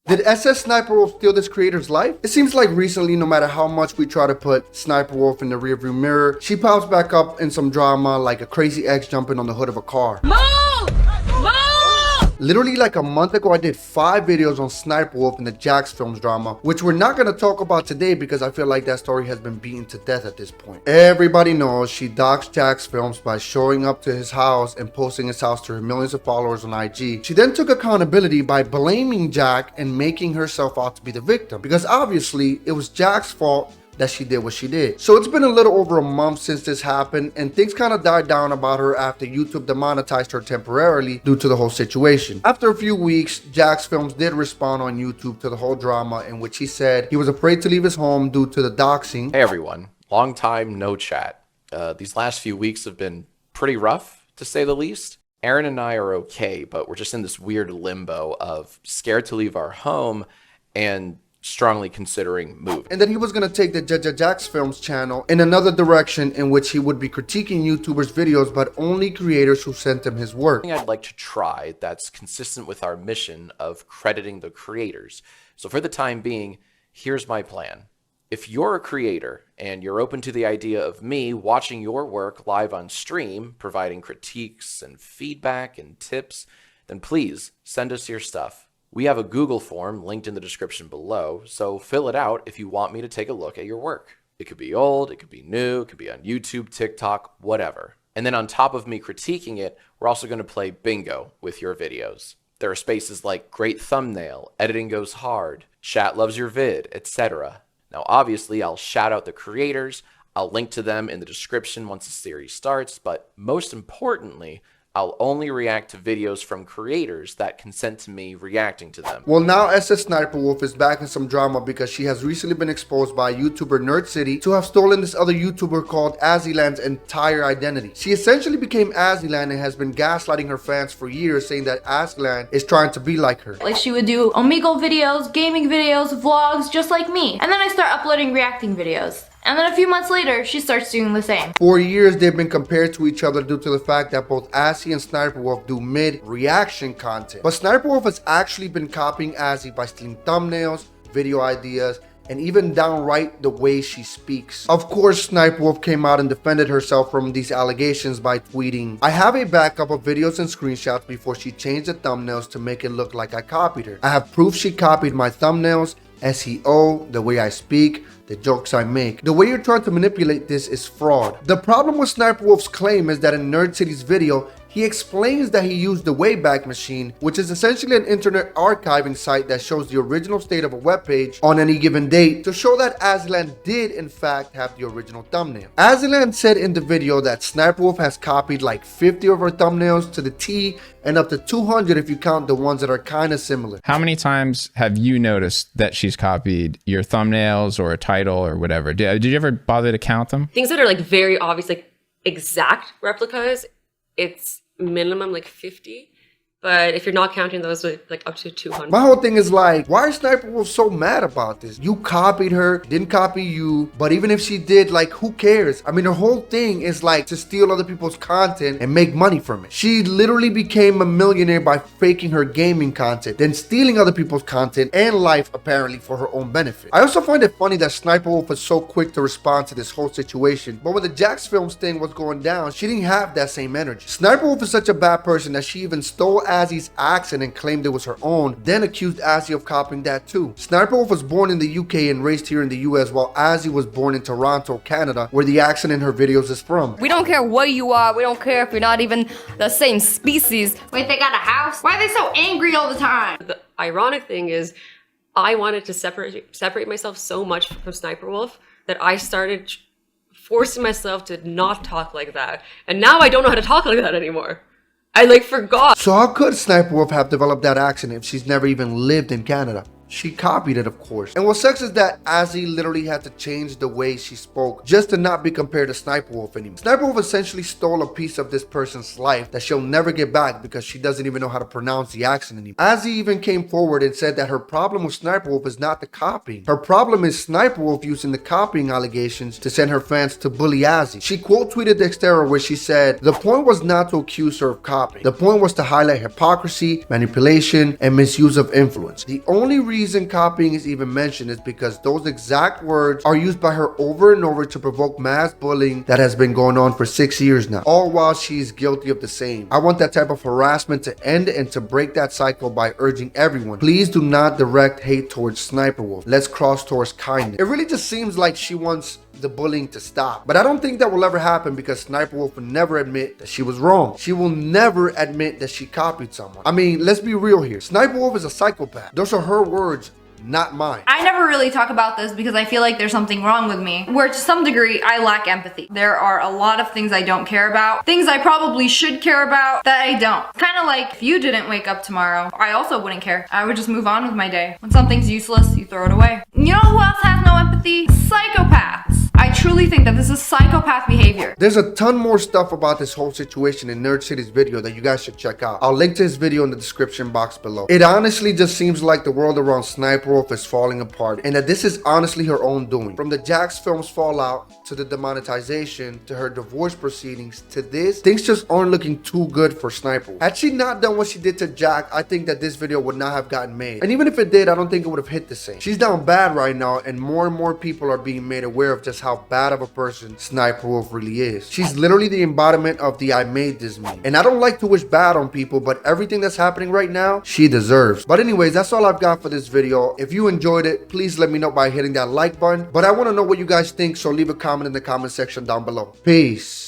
Did SSSniperWolf steal this creator's life? It seems like recently, no matter how much we try to put SniperWolf in the rearview mirror, she pops back up in some drama like a crazy ex jumping on the hood of a car. Move! Move! Literally like a month ago, I did 5 videos on SniperWolf and the Jax Films drama, which we're not going to talk about today because I feel like that story has been beaten to death at this point. Everybody knows she doxed Jax Films by showing up to his house and posting his house to her millions of followers on IG. She then took accountability by blaming Jack and making herself out to be the victim, because obviously it was Jack's fault that she did what she did. So it's been a little over a month since this happened, and things kind of died down about her after YouTube demonetized her temporarily due to the whole situation. After a few weeks, Jax Films did respond on YouTube to the whole drama, in which he said he was afraid to leave his home due to the doxing. Hey everyone, long time no chat. These last few weeks have been pretty rough, to say the least. Aaron and I are okay, but we're just in this weird limbo of scared to leave our home and strongly considering moving. And then he was going to take the Jax Films channel in another direction, in which he would be critiquing YouTubers' videos, but only creators who sent him his work. I'd like to try that's consistent with our mission of crediting the creators. So for the time being, here's my plan. If you're a creator and you're open to the idea of me watching your work live on stream, providing critiques and feedback and tips, then please send us your stuff. We have a Google form linked in the description below, so fill it out if you want me to take a look at your work. It could be old, it could be new, it could be on YouTube, TikTok, whatever. And then on top of me critiquing it, we're also going to play bingo with your videos. There are spaces like great thumbnail, editing goes hard, chat loves your vid, etc. Now obviously I'll shout out the creators, I'll link to them in the description once the series starts, but most importantly, I'll only react to videos from creators that consent to me reacting to them. Well, now SSSniperWolf is back in some drama because she has recently been exposed by YouTuber Nerd City to have stolen this other YouTuber called Azzyland's entire identity. She essentially became Azzyland and has been gaslighting her fans for years, saying that Azzyland is trying to be like her. Like she would do Omegle videos, gaming videos, vlogs, just like me. And then I start uploading reacting videos. And then a few months later, she starts doing the same. For years, they've been compared to each other due to the fact that both Azzy and SniperWolf do mid-reaction content. But SniperWolf has actually been copying Azzy by stealing thumbnails, video ideas, and even downright the way she speaks. Of course, SniperWolf came out and defended herself from these allegations by tweeting, "I have a backup of videos and screenshots before she changed the thumbnails to make it look like I copied her. I have proof she copied my thumbnails, SEO, the way I speak, the jokes I make. The way you're trying to manipulate this is fraud." The problem with SniperWolf's claim is that in Nerd City's video, he explains that he used the Wayback Machine, which is essentially an internet archiving site that shows the original state of a web page on any given date, to show that Azzyland did in fact have the original thumbnail. Azzyland said in the video that SniperWolf has copied like 50 of her thumbnails to the T, and up to 200 if you count the ones that are kind of similar. How many times have you noticed that she's copied your thumbnails or a title or whatever? Did you ever bother to count them? Things that are like very obvious, like exact replicas, it's minimum like 50. But if you're not counting those, like up to 200. My whole thing is like, why is SniperWolf so mad about this? You copied her, didn't copy you, but even if she did, like, who cares? I mean, her whole thing is like to steal other people's content and make money from it. She literally became a millionaire by faking her gaming content, then stealing other people's content and life apparently for her own benefit. I also find it funny that SniperWolf was so quick to respond to this whole situation, but when the Jax Films thing was going down, she didn't have that same energy. SniperWolf is such a bad person that she even stole Azzy's accent and claimed it was her own, then accused Azzy of copying that too. SniperWolf was born in the UK and raised here in the US, while Azzy was born in Toronto, Canada, where the accent in her videos is from. We don't care what you are, we don't care if you're not even the same species. Wait, they got a house? Why are they so angry all the time? The ironic thing is, I wanted to separate myself so much from SniperWolf that I started forcing myself to not talk like that. And now I don't know how to talk like that anymore. I like forgot. So how could SniperWolf have developed that accent if she's never even lived in Canada? She copied it, of course. And what sucks is that Azzy literally had to change the way she spoke just to not be compared to SniperWolf anymore. SniperWolf essentially stole a piece of this person's life that she'll never get back because she doesn't even know how to pronounce the accent anymore. Azzy even came forward and said that her problem with SniperWolf is not the copying. Her problem is SniperWolf using the copying allegations to send her fans to bully Azzy. She quote tweeted Dexterra where she said, "The point was not to accuse her of copying. The point was to highlight hypocrisy, manipulation, and misuse of influence. The only reason reason copying is even mentioned is because those exact words are used by her over and over to provoke mass bullying that has been going on for 6 years now, all while she's guilty of the same. I want that type of harassment to end and to break that cycle by urging everyone, please do not direct hate towards SSSniperWolf. Let's cross towards kindness. It really just seems like she wants the bullying to stop. But I don't think that will ever happen because SSSniperWolf will never admit that she was wrong. She will never admit that she copied someone. I mean, let's be real here. SSniperWolf is a psychopath. Those are her words, not mine. I never really talk about this because I feel like there's something wrong with me, where to some degree I lack empathy. There are a lot of things I don't care about, things I probably should care about that I don't. Kind of like if you didn't wake up tomorrow, I also wouldn't care. I would just move on with my day. When something's useless, you throw it away. You know who else has no empathy? Psychopaths. I truly think that this is psychopath behavior. There's a ton more stuff about this whole situation in Nerd City's video that you guys should check out. I'll link to his video in the description box below. It honestly just seems like the world around SSSniperWolf is falling apart, and that this is honestly her own doing. From the Jax film's fallout, to the demonetization, to her divorce proceedings, to this, things just aren't looking too good for SSniperWolf. Had she not done what she did to Jack, I think that this video would not have gotten made. And even if it did, I don't think it would have hit the same. She's down bad right now, and more people are being made aware of just how bad of a person SSniperWolf really is. She's literally the embodiment of the I made this meme. And I don't like to wish bad on people, but everything that's happening right now, she deserves. But anyways, that's all I've got for this video. If you enjoyed it, please let me know by hitting that like button. But I want to know what you guys think, so leave a comment in the comment section down below. Peace.